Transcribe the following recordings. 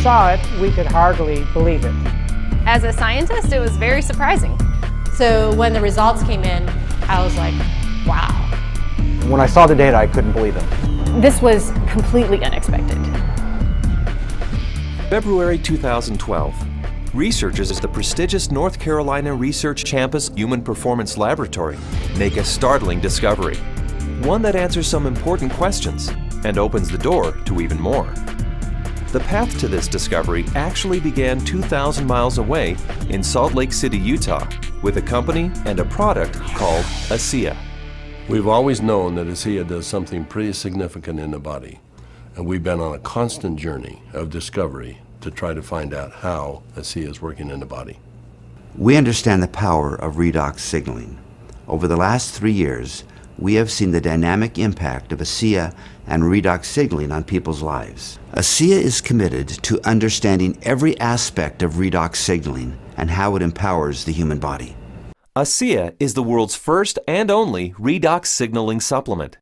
saw it, we could hardly believe it. As a scientist, it was very surprising. So when the results came in, I was like, wow. When I saw the data, I couldn't believe it. This was completely unexpected. February 2012. Researchers at the prestigious North Carolina Research Campus Human Performance Laboratory make a startling discovery. One that answers some important questions and opens the door to even more. The path to this discovery actually began 2,000 miles away in Salt Lake City, Utah, with a company and a product called Asea. We've always known that Asea does something pretty significant in the body, and we've been on a constant journey of discovery to try to find out how Asea is working in the body. We understand the power of redox signaling. Over the last 3 years, we have seen the dynamic impact of Asea and redox signaling on people's lives. Asea is committed to understanding every aspect of redox signaling and how it empowers the human body. Asea is the world's first and only redox signaling supplement.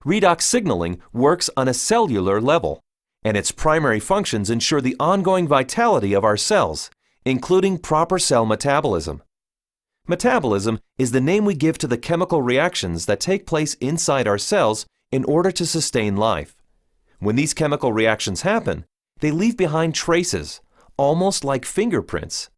Redox signaling works on a cellular level, and its primary functions ensure the ongoing vitality of our cells, including proper cell metabolism. Metabolism is the name we give to the chemical reactions that take place inside our cells in order to sustain life. When these chemical reactions happen, they leave behind traces, almost like fingerprints.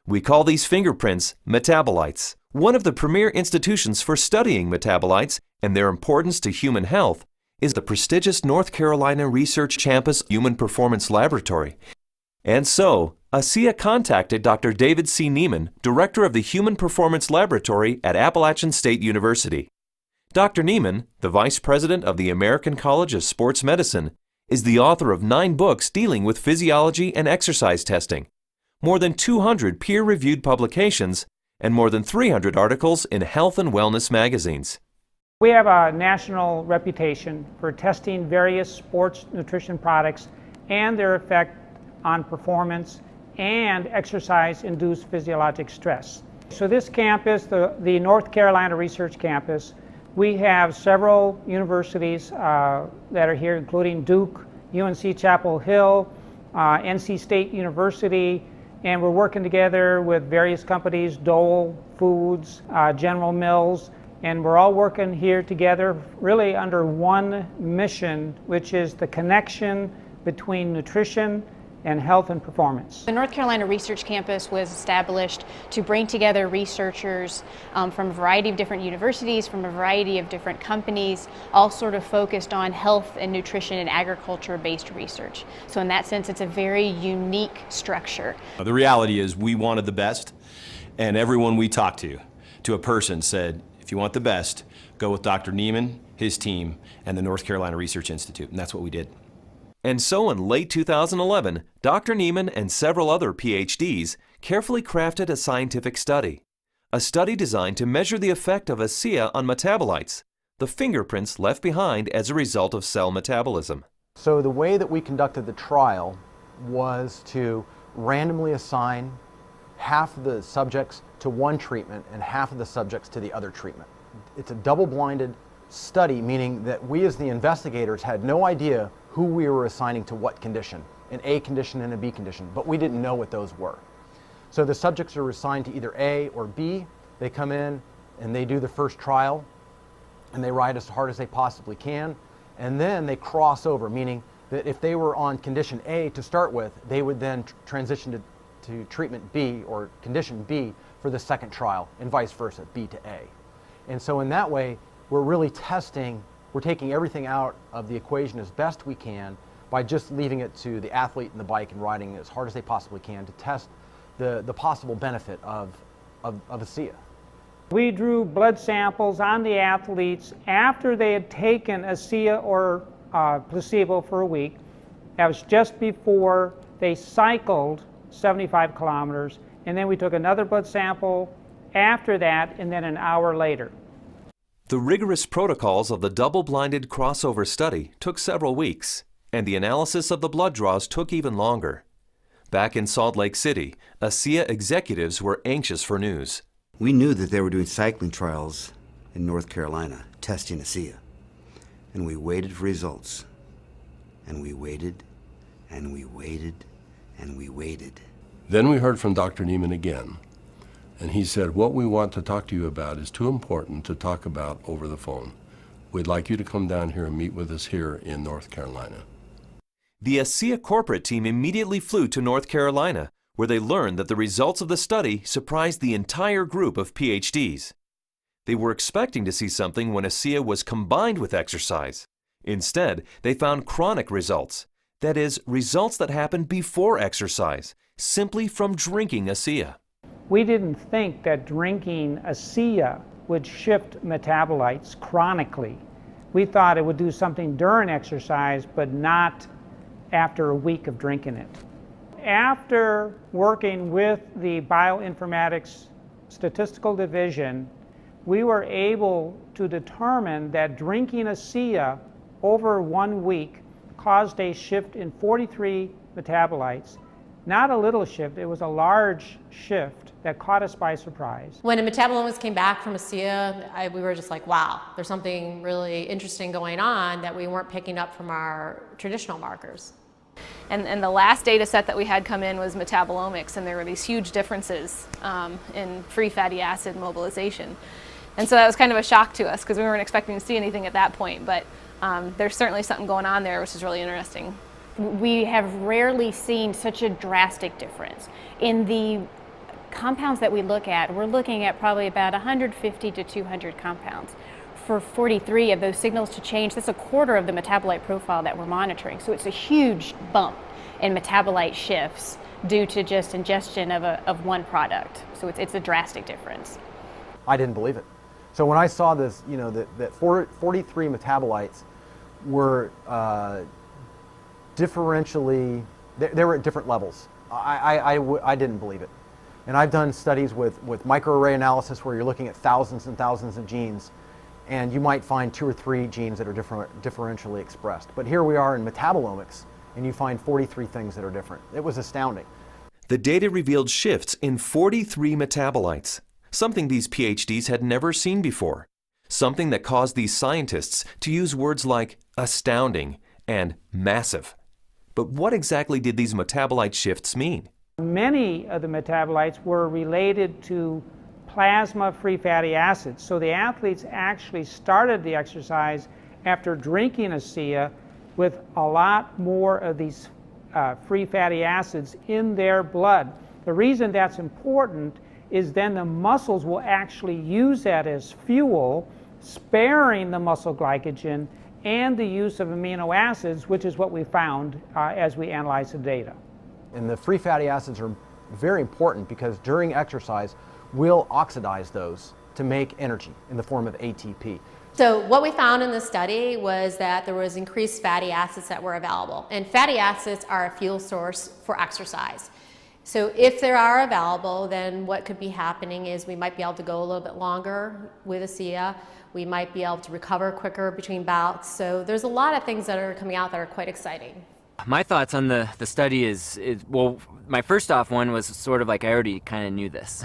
We call these fingerprints metabolites. One of the premier institutions for studying metabolites and their importance to human health is the prestigious North Carolina Research Campus Human Performance Laboratory. And so, Asea contacted Dr. David C. Neiman, director of the Human Performance Laboratory at Appalachian State University. Dr. Neiman, the vice president of the American College of Sports Medicine, is the author of 9 books dealing with physiology and exercise testing, more than 200 peer-reviewed publications, and more than 300 articles in health and wellness magazines. We have a national reputation for testing various sports nutrition products and their effect on performance and exercise-induced physiologic stress. So this campus, the North Carolina Research Campus, we have several universities that are here, including Duke, UNC Chapel Hill, NC State University, and we're working together with various companies, Dole Foods, General Mills, and we're all working here together really under one mission, which is the connection between nutrition and health and performance. The North Carolina Research Campus was established to bring together researchers from a variety of different universities, from a variety of different companies, all sort of focused on health and nutrition and agriculture-based research. So in that sense, it's a very unique structure. The reality is we wanted the best, and everyone we talked to a person said, if you want the best, go with Dr. Neiman, his team, and the North Carolina Research Institute, and that's what we did. And so in late 2011, Dr. Neiman and several other PhDs carefully crafted a scientific study. A study designed to measure the effect of Asea on metabolites, the fingerprints left behind as a result of cell metabolism. So the way that we conducted the trial was to randomly assign half of the subjects to one treatment and half of the subjects to the other treatment. It's a double-blinded study, meaning that we as the investigators had no idea who we were assigning to what condition, an A condition and a B condition, but we didn't know what those were. So the subjects are assigned to either A or B. They come in and they do the first trial and they ride as hard as they possibly can, and then they cross over, meaning that if they were on condition A to start with, they would then transition to treatment B or condition B for the second trial, and vice versa, B to A. And so in that way, we're really testing, we're taking everything out of the equation as best we can by just leaving it to the athlete and the bike and riding as hard as they possibly can to test the possible benefit of Asea. We drew blood samples on the athletes after they had taken Asea or placebo for a week. That was just before they cycled 75 kilometers, and then we took another blood sample after that, and then an hour later. The rigorous protocols of the double-blinded crossover study took several weeks, and the analysis of the blood draws took even longer. Back in Salt Lake City, Asea executives were anxious for news. We knew that they were doing cycling trials in North Carolina, testing Asea. And we waited for results. And we waited, and we waited, and we waited. Then we heard from Dr. Neiman again, and he said, what we want to talk to you about is too important to talk about over the phone. We'd like you to come down here and meet with us here in North Carolina. The Asea corporate team immediately flew to North Carolina, where they learned that the results of the study surprised the entire group of PhDs. They were expecting to see something when Asea was combined with exercise. Instead, they found chronic results. That is, results that happen before exercise, simply from drinking Asea. We didn't think that drinking Asea would shift metabolites chronically. We thought it would do something during exercise, but not after a week of drinking it. After working with the bioinformatics statistical division, we were able to determine that drinking Asea over 1 week caused a shift in 43 metabolites. Not a little shift, it was a large shift that caught us by surprise. When the metabolomics came back from Asea, we were just like, wow, there's something really interesting going on that we weren't picking up from our traditional markers. And the last data set that we had come in was metabolomics, and there were these huge differences in free fatty acid mobilization. And so that was kind of a shock to us because we weren't expecting to see anything at that point, but there's certainly something going on there, which is really interesting. We have rarely seen such a drastic difference. In the compounds that we look at, we're looking at probably about 150 to 200 compounds. For 43 of those signals to change, that's a quarter of the metabolite profile that we're monitoring. So it's a huge bump in metabolite shifts due to just ingestion of one product. So it's a drastic difference. I didn't believe it. So when I saw this, that 43 metabolites were differentially, they were at different levels. I didn't believe it. And I've done studies with microarray analysis where you're looking at thousands and thousands of genes, and you might find 2 or 3 genes that are differentially expressed. But here we are in metabolomics, and you find 43 things that are different. It was astounding. The data revealed shifts in 43 metabolites, something these PhDs had never seen before, something that caused these scientists to use words like astounding and massive. But what exactly did these metabolite shifts mean? Many of the metabolites were related to plasma free fatty acids. So the athletes actually started the exercise after drinking Asea with a lot more of these free fatty acids in their blood. The reason that's important is then the muscles will actually use that as fuel, sparing the muscle glycogen and the use of amino acids, which is what we found as we analyzed the data. And the free fatty acids are very important because during exercise, we'll oxidize those to make energy in the form of ATP. So what we found in the study was that there was increased fatty acids that were available. And fatty acids are a fuel source for exercise. So if they are available, then what could be happening is we might be able to go a little bit longer with Asea. We might be able to recover quicker between bouts. So there's a lot of things that are coming out that are quite exciting. My thoughts on the study is, well, my first off one was sort of like I already kind of knew this,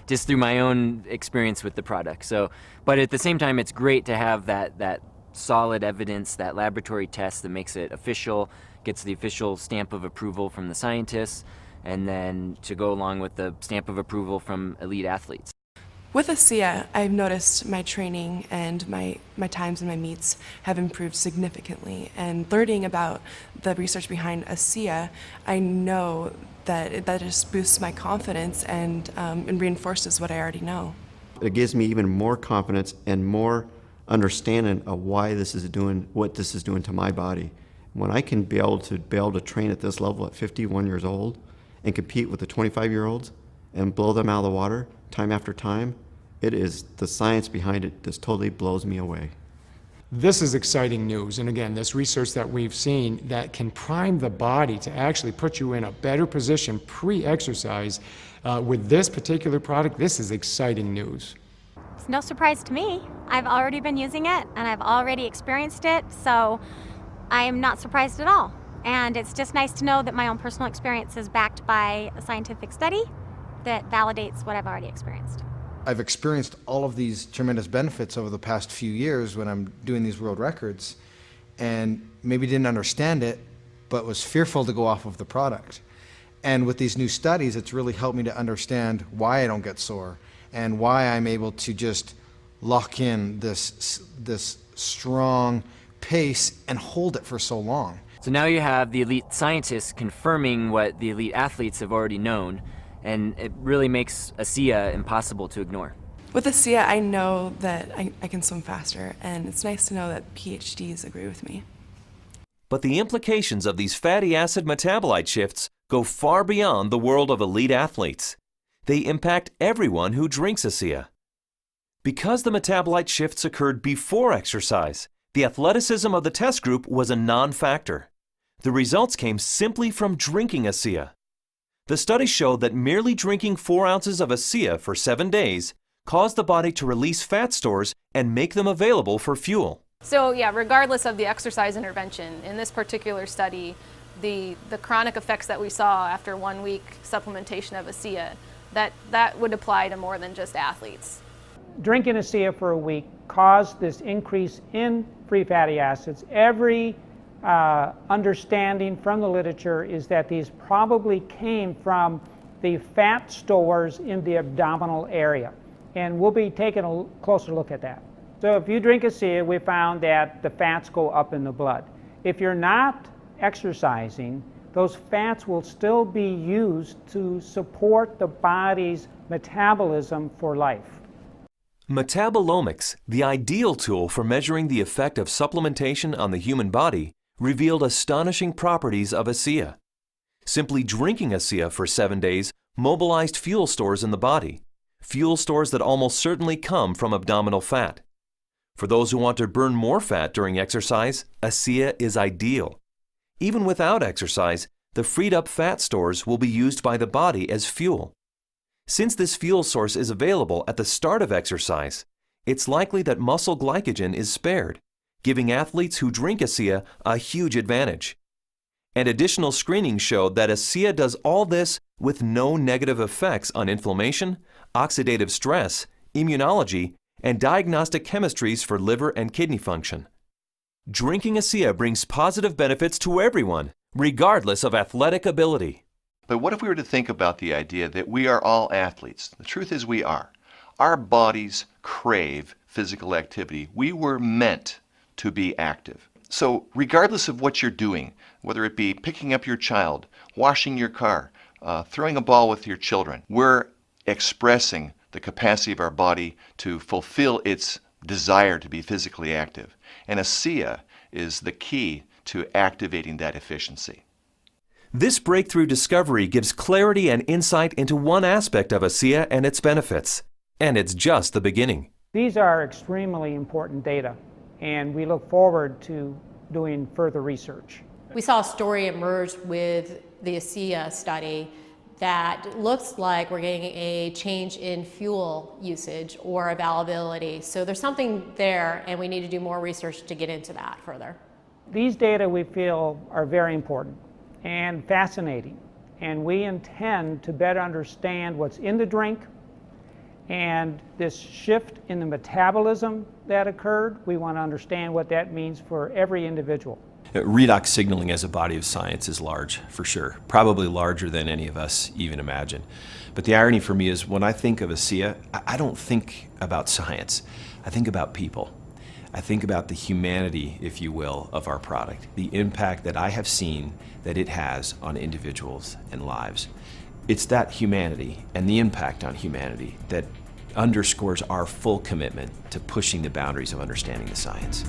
just through my own experience with the product. So, but at the same time, it's great to have that solid evidence, that laboratory test that makes it official, gets the official stamp of approval from the scientists, and then to go along with the stamp of approval from elite athletes. With Asea, I've noticed my training and my times and my meets have improved significantly. And learning about the research behind Asea, I know that that just boosts my confidence and reinforces what I already know. It gives me even more confidence and more understanding of why this is doing what this is doing to my body. When I can be able to train at this level at 51 years old and compete with the 25-year-olds and blow them out of the water time after time, it is the science behind it just totally blows me away. This is exciting news, and again, this research that we've seen that can prime the body to actually put you in a better position pre-exercise with this particular product. This is exciting news. It's no surprise to me. I've already been using it and I've already experienced it, so I am not surprised at all. And it's just nice to know that my own personal experience is backed by a scientific study that validates what I've already experienced. I've experienced all of these tremendous benefits over the past few years when I'm doing these world records, and maybe didn't understand it, but was fearful to go off of the product. And with these new studies, it's really helped me to understand why I don't get sore and why I'm able to just lock in this strong pace and hold it for so long. So now you have the elite scientists confirming what the elite athletes have already known, and it really makes Asea impossible to ignore. With Asea, I know that I can swim faster, and it's nice to know that PhDs agree with me. But the implications of these fatty acid metabolite shifts go far beyond the world of elite athletes. They impact everyone who drinks Asea. Because the metabolite shifts occurred before exercise, the athleticism of the test group was a non-factor. The results came simply from drinking Asea. The study showed that merely drinking 4 ounces of Asea for 7 days caused the body to release fat stores and make them available for fuel. So yeah, regardless of the exercise intervention, in this particular study, the chronic effects that we saw after 1 week supplementation of Asea, that would apply to more than just athletes. Drinking Asea for a week caused this increase in free fatty acids. Every understanding from the literature is that these probably came from the fat stores in the abdominal area. And we'll be taking a closer look at that. So if you drink Asea, we found that the fats go up in the blood. If you're not exercising, those fats will still be used to support the body's metabolism for life. Metabolomics, the ideal tool for measuring the effect of supplementation on the human body, revealed astonishing properties of Asea. Simply drinking Asea for 7 days mobilized fuel stores in the body, fuel stores that almost certainly come from abdominal fat. For those who want to burn more fat during exercise, Asea is ideal. Even without exercise, the freed up fat stores will be used by the body as fuel. Since this fuel source is available at the start of exercise, it's likely that muscle glycogen is spared, giving athletes who drink Asea a huge advantage. And additional screenings showed that Asea does all this with no negative effects on inflammation, oxidative stress, immunology, and diagnostic chemistries for liver and kidney function. Drinking Asea brings positive benefits to everyone, regardless of athletic ability. But what if we were to think about the idea that we are all athletes? The truth is we are. Our bodies crave physical activity. We were meant to be active. So regardless of what you're doing, whether it be picking up your child, washing your car, throwing a ball with your children, we're expressing the capacity of our body to fulfill its desire to be physically active. And Asea is the key to activating that efficiency. This breakthrough discovery gives clarity and insight into one aspect of Asea and its benefits. And it's just the beginning. These are extremely important data, and we look forward to doing further research. We saw a story emerge with the Asea study that looks like we're getting a change in fuel usage or availability. So there's something there, and we need to do more research to get into that further. These data we feel are very important and fascinating, and we intend to better understand what's in the drink and this shift in the metabolism that occurred. We want to understand what that means for every individual. Redox signaling as a body of science is large, for sure. Probably larger than any of us even imagine. But the irony for me is when I think of Asea, I don't think about science. I think about people. I think about the humanity, if you will, of our product, the impact that I have seen that it has on individuals and lives. It's that humanity and the impact on humanity that underscores our full commitment to pushing the boundaries of understanding the science.